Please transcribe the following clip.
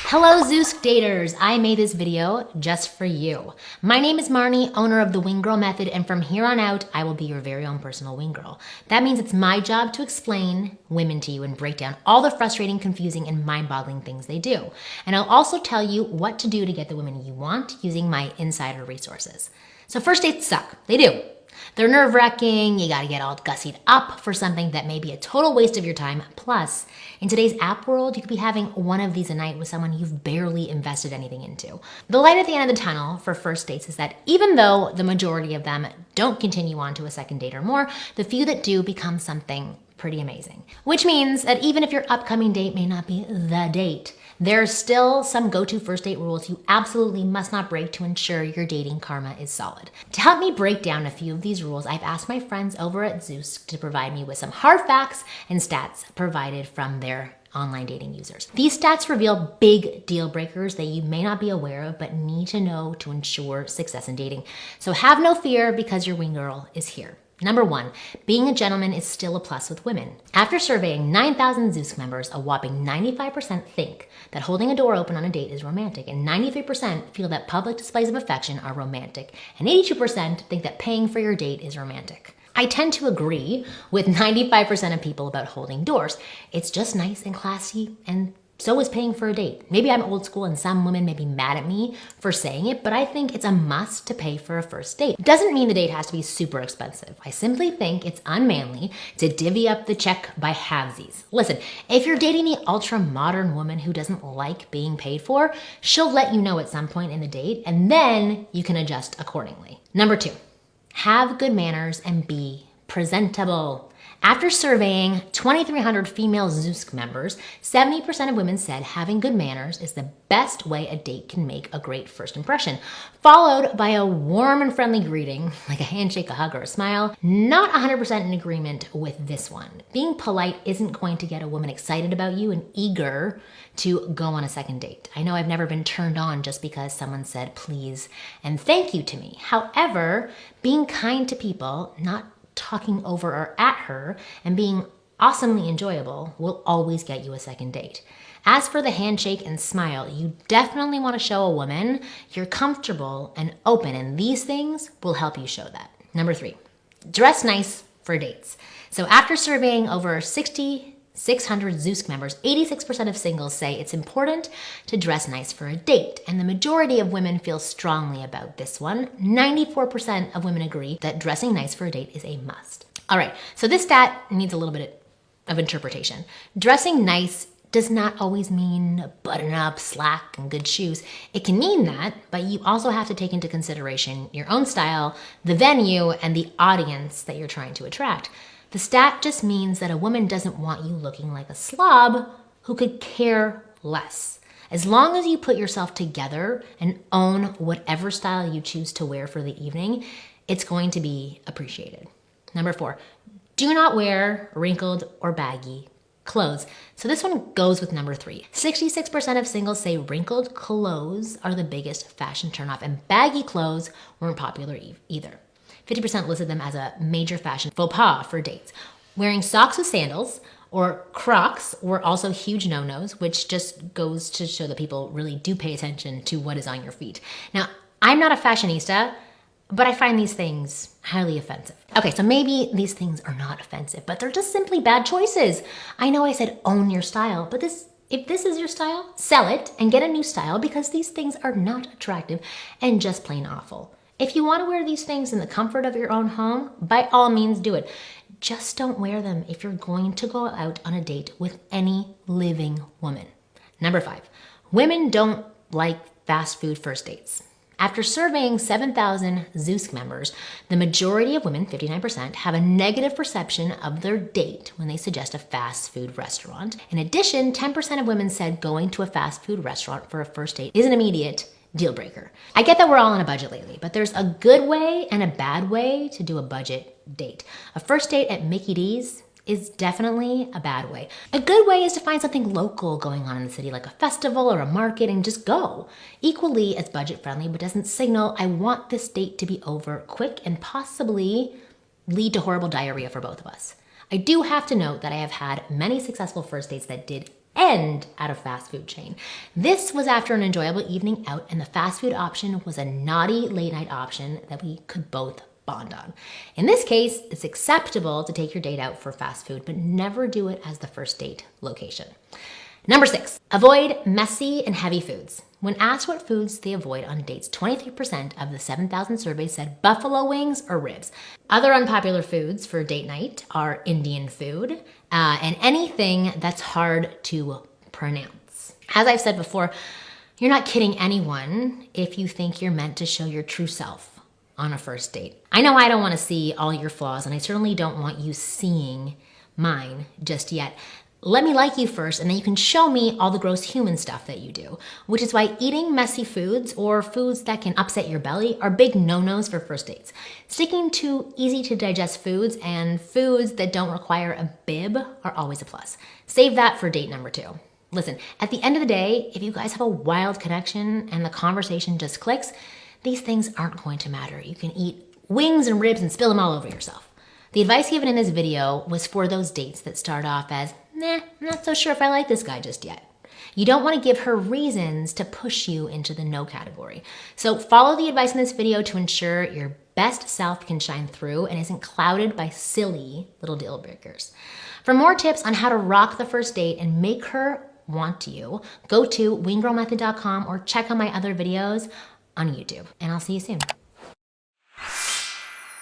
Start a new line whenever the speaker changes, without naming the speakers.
Hello Zoosk daters! I made this video just for you. My name is Marni, owner of the Wing Girl Method, and from here on out, I will be your very own personal wing girl. That means it's my job to explain women to you and break down all the frustrating, confusing, and mind-boggling things they do. And I'll also tell you what to do to get the women you want using my insider resources. So first dates suck. They do. They're nerve-wracking, you gotta get all gussied up for something that may be a total waste of your time. Plus, in today's app world, you could be having one of these a night with someone you've barely invested anything into. The light at the end of the tunnel for first dates is that even though the majority of them don't continue on to a second date or more, the few that do become something pretty amazing. Which means that even if your upcoming date may not be the date, there's still some go-to first date rules you absolutely must not break to ensure your dating karma is solid. To help me break down a few of these rules, I've asked my friends over at Zoosk to provide me with some hard facts and stats provided from their online dating users. These stats reveal big deal breakers that you may not be aware of but need to know to ensure success in dating. So have no fear because your wing girl is here. Number 1, being a gentleman is still a plus with women. After surveying 9,000 Zoosk members, a whopping 95% think that holding a door open on a date is romantic, and 93% feel that public displays of affection are romantic, and 82% think that paying for your date is romantic. I tend to agree with 95% of people about holding doors. It's just nice and classy, and so is paying for a date. Maybe I'm old school and some women may be mad at me for saying it, but I think it's a must to pay for a first date. It doesn't mean the date has to be super expensive. I simply think it's unmanly to divvy up the check by halvesies. Listen, if you're dating the ultra-modern woman who doesn't like being paid for, she'll let you know at some point in the date, and then you can adjust accordingly. Number 2, have good manners and be presentable. After surveying 2,300 female Zoosk members, 70% of women said having good manners is the best way a date can make a great first impression, followed by a warm and friendly greeting, like a handshake, a hug, or a smile. Not 100% in agreement with this one. Being polite isn't going to get a woman excited about you and eager to go on a second date. I know I've never been turned on just because someone said please and thank you to me. However, being kind to people, not talking over or at her, and being awesomely enjoyable will always get you a second date. As for the handshake and smile, you definitely want to show a woman you're comfortable and open, and these things will help you show that. Number 3, dress nice for dates. So after surveying over 600 Zoosk members, 86% of singles say it's important to dress nice for a date, and the majority of women feel strongly about this one. 94% of women agree that dressing nice for a date is a must. All right, so this stat needs a little bit of interpretation. Dressing nice does not always mean button up, slack, and good shoes. It can mean that, but you also have to take into consideration your own style, the venue, and the audience that you're trying to attract. The stat just means that a woman doesn't want you looking like a slob who could care less. As long as you put yourself together and own whatever style you choose to wear for the evening, it's going to be appreciated. Number 4, do not wear wrinkled or baggy clothes. So this one goes with number 3. 66% of singles say wrinkled clothes are the biggest fashion turnoff, and baggy clothes weren't popular either. 50% listed them as a major fashion faux pas for dates. Wearing socks with sandals or Crocs were also huge no-nos, which just goes to show that people really do pay attention to what is on your feet. Now, I'm not a fashionista, but I find these things highly offensive. Okay, so maybe these things are not offensive, but they're just simply bad choices. I know I said own your style, but if this is your style, sell it and get a new style, because these things are not attractive and just plain awful. If you want to wear these things in the comfort of your own home, by all means do it. Just don't wear them if you're going to go out on a date with any living woman. Number 5, women don't like fast food first dates. After surveying 7,000 Zoosk members, the majority of women, 59%, have a negative perception of their date when they suggest a fast food restaurant. In addition, 10% of women said going to a fast food restaurant for a first date is an immediate deal breaker. I get that we're all on a budget lately, but there's a good way and a bad way to do a budget date. A first date at Mickey D's is definitely a bad way. A good way is to find something local going on in the city, like a festival or a market, and just go. Equally as budget friendly, but doesn't signal, I want this date to be over quick and possibly lead to horrible diarrhea for both of us. I do have to note that I have had many successful first dates that did end at a fast food chain. This was after an enjoyable evening out, and the fast food option was a naughty late night option that we could both bond on. In this case, it's acceptable to take your date out for fast food, but never do it as the first date location. Number 6, avoid messy and heavy foods. When asked what foods they avoid on dates, 23% of the 7,000 surveys said buffalo wings or ribs. Other unpopular foods for date night are Indian food and anything that's hard to pronounce. As I've said before, you're not kidding anyone if you think you're meant to show your true self on a first date. I know I don't want to see all your flaws, and I certainly don't want you seeing mine just yet. Let me like you first, and then you can show me all the gross human stuff that you do, which is why eating messy foods or foods that can upset your belly are big no-nos for first dates. Sticking to easy to digest foods and foods that don't require a bib are always a plus. Save that for date number 2. Listen, at the end of the day, if you guys have a wild connection and the conversation just clicks, these things aren't going to matter. You can eat wings and ribs and spill them all over yourself. The advice given in this video was for those dates that start off as, I'm not so sure if I like this guy just yet. You don't want to give her reasons to push you into the no category. So follow the advice in this video to ensure your best self can shine through and isn't clouded by silly little deal breakers. For more tips on how to rock the first date and make her want you, go to wrinkled.com or check out my other videos on YouTube. And I'll see you soon.